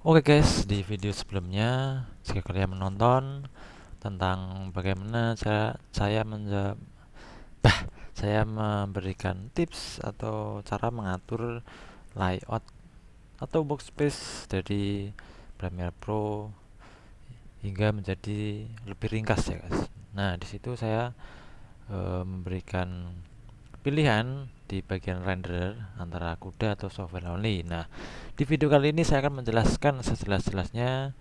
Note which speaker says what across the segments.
Speaker 1: Oke guys, di video sebelumnya jika kalian menonton tentang bagaimana saya memberikan tips atau cara mengatur layout atau workspace dari Premiere Pro hingga menjadi lebih ringkas ya guys. Nah, di situ saya memberikan pilihan di bagian render antara CUDA atau software only. Nah, di video kali ini saya akan menjelaskan sejelas-jelasnya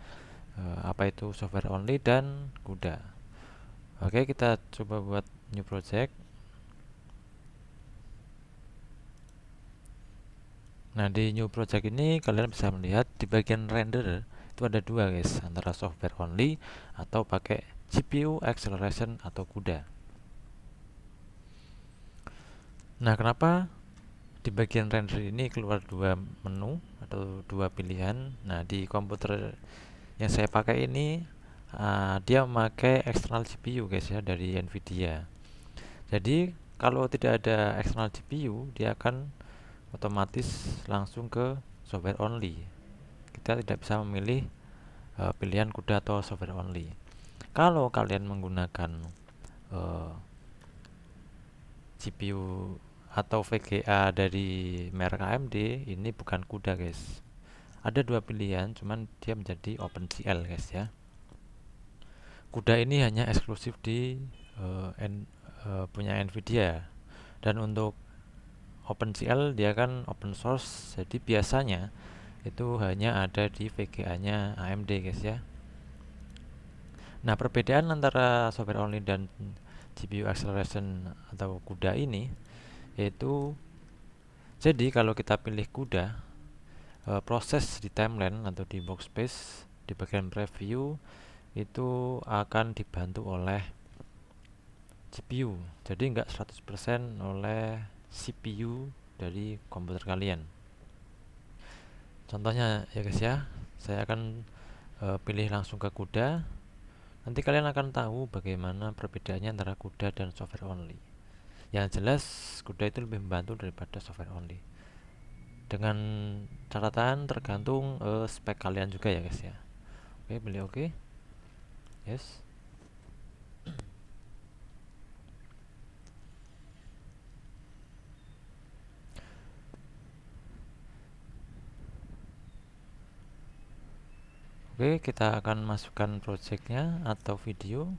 Speaker 1: apa itu software only dan CUDA. Oke, kita coba buat new project. Nah, di new project ini kalian bisa melihat di bagian render itu ada dua guys, antara software only atau pakai CPU acceleration atau CUDA. Nah, kenapa di bagian render ini keluar dua menu atau dua pilihan? Nah, di komputer yang saya pakai ini dia memakai external GPU guys ya, dari Nvidia. Jadi kalau tidak ada external GPU, dia akan otomatis langsung ke software only. Kita tidak bisa memilih pilihan CUDA atau software only. Kalau kalian menggunakan GPU atau VGA dari merek AMD, ini bukan CUDA guys. Ada dua pilihan, cuman dia menjadi OpenCL guys ya. CUDA ini hanya eksklusif di punya Nvidia, dan untuk OpenCL dia kan open source, jadi biasanya itu hanya ada di VGA-nya AMD guys ya. Nah, perbedaan antara software only dan GPU acceleration atau CUDA ini yaitu, jadi kalau kita pilih CUDA, proses di timeline atau di workspace di bagian preview itu akan dibantu oleh GPU. Jadi nggak 100% oleh CPU dari komputer kalian. Contohnya ya guys ya, saya akan pilih langsung ke CUDA. Nanti kalian akan tahu bagaimana perbedaannya antara CUDA dan software only. Yang jelas CUDA itu lebih membantu daripada software only. Dengan catatan tergantung spek kalian juga ya guys ya. Oke, pilih oke. Yes. Oke, kita akan masukkan projectnya atau video.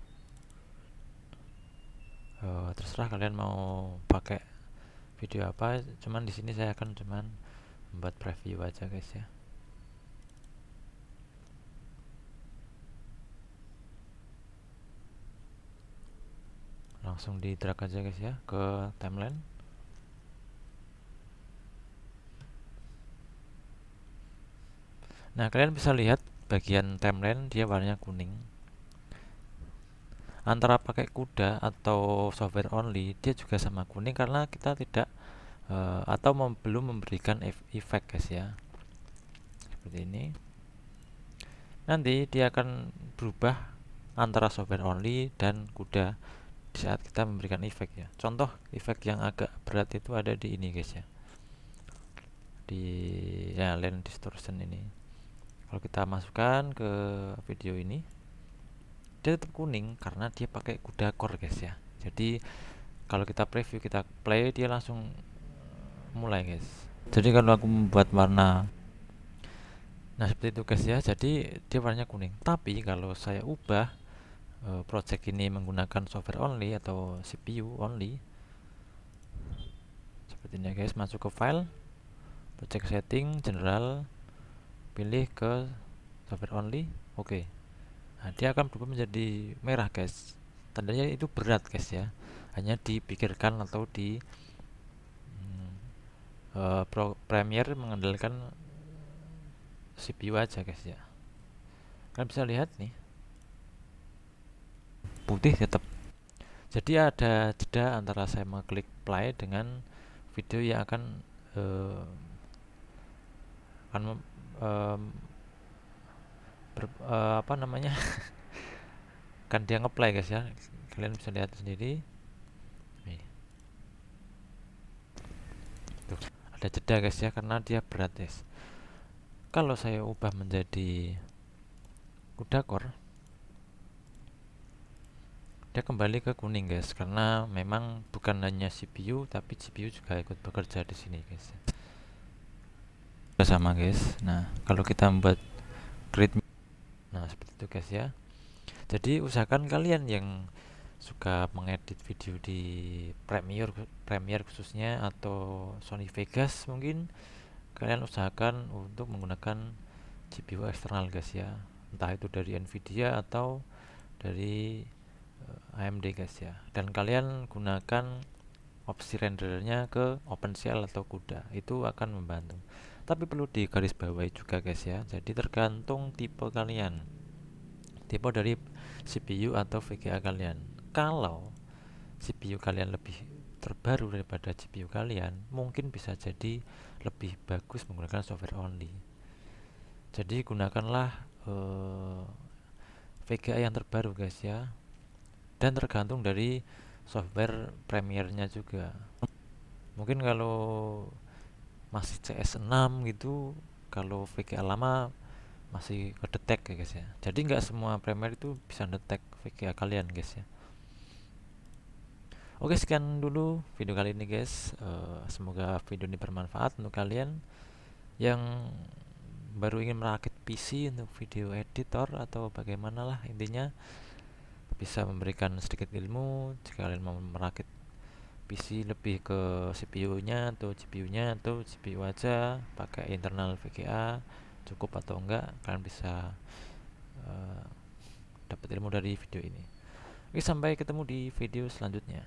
Speaker 1: Terserah kalian mau pakai video apa, cuman di sini saya akan cuman membuat preview aja guys ya. Langsung di drag aja guys ya ke timeline. Nah, kalian bisa lihat bagian timeline dia warnanya kuning. Antara pakai CUDA atau software only, dia juga sama kuning karena kita tidak atau belum memberikan efek guys ya. Seperti ini. Nanti dia akan berubah antara software only dan CUDA di saat kita memberikan efek ya. Contoh efek yang agak berat itu ada di ini guys ya, di ya, land distortion ini. Kalau kita masukkan ke video ini, dia tetap kuning karena dia pakai CUDA core guys ya. Jadi kalau kita preview, kita play, dia langsung mulai guys. Jadi kalau aku membuat warna, nah seperti itu guys ya, jadi dia warnanya kuning. Tapi kalau saya ubah project ini menggunakan software only atau CPU only, seperti ini guys, masuk ke file, project setting, general, pilih ke software only, oke. Nah, dia akan berubah menjadi merah guys. Tandanya itu berat guys ya. Hanya dipikirkan atau di Premiere mengandalkan CPU aja guys ya. Kalian bisa lihat nih, putih tetap. Jadi ada jeda antara saya mengklik play dengan video yang akan uh, akan apa namanya kan dia ngeplay guys ya. Kalian bisa lihat sendiri nih. Tuh, ada jeda guys ya karena dia berat guys. Kalau saya ubah menjadi CUDA core, dia kembali ke kuning guys, karena memang bukan hanya CPU tapi GPU juga ikut bekerja di sini guys. Sama guys. Nah, kalau kita membuat grid, nah seperti itu guys ya. Jadi usahakan kalian yang suka mengedit video di Premiere khususnya, atau Sony Vegas mungkin, kalian usahakan untuk menggunakan GPU eksternal guys ya, entah itu dari Nvidia atau dari AMD guys ya. Dan kalian gunakan opsi renderernya ke OpenCL atau CUDA, itu akan membantu. Tapi perlu digarisbawahi juga guys ya, jadi tergantung tipe kalian, tipe dari CPU atau VGA kalian. Kalau CPU kalian lebih terbaru daripada GPU kalian, mungkin bisa jadi lebih bagus menggunakan software only. Jadi gunakanlah VGA yang terbaru guys ya, dan tergantung dari software Premiere-nya juga. Mungkin kalau masih CS6 gitu, kalau VGA lama masih kedetek ya guys ya. Jadi nggak semua Premiere itu bisa detek VGA kalian guys ya. Oke, sekian dulu video kali ini guys. Semoga video ini bermanfaat untuk kalian yang baru ingin merakit PC untuk video editor atau bagaimana lah, intinya bisa memberikan sedikit ilmu. Jika kalian mau merakit PC lebih ke CPU-nya atau GPU-nya, atau GPU aja pakai internal VGA cukup atau enggak, kalian bisa dapat ilmu dari video ini. Oke, sampai ketemu di video selanjutnya.